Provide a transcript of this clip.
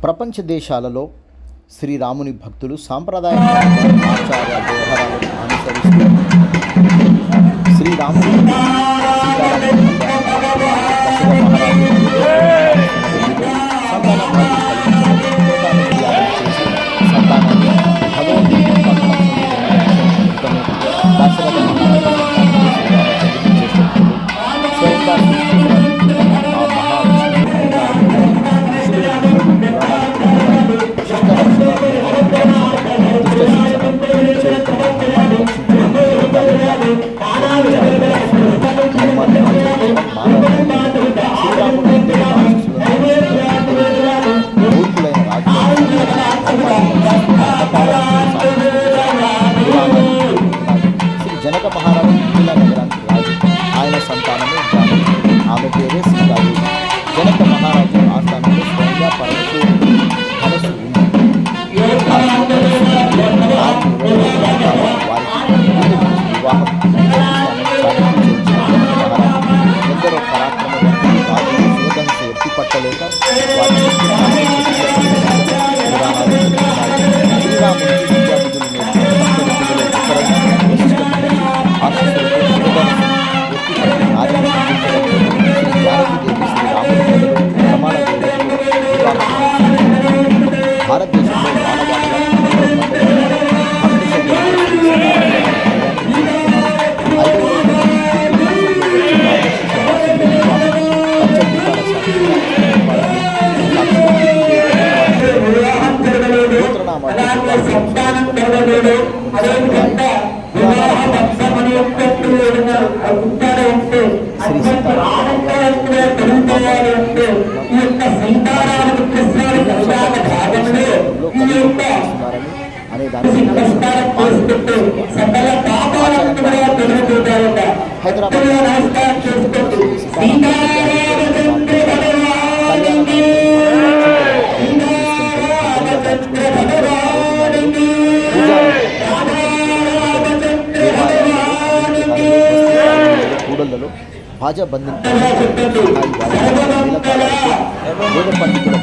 ప్రపంచ దేశాలలో శ్రీరాముని భక్తులు సాంప్రదాయ ఆచార వ్యవహారాలను అనుసరిస్తూ శ్రీరాముని జనక మహారాజు మిథిలా నగరానికి రాజు. ఆయన సంతానమే జానకి. ఆమె పేరే సీతాదేవి. జనక మహారాజు ఆస్థానంలో స్వయంగా పరమేశ్వరుడు ధనస్సు ఉంది. వివాహం ఎందరో పరాక్రమవంతులు రాజులు శివధనుసు ఎత్తి పట్టలేక వారి శ్రీరామునికి విద్యాబుద్ధులు నేర్పిన భారతదేశంలో శ్రీ అనే దాని హైదరాబాద్ కూడళ్లలో భాజా బంధించిన వేద పండితుల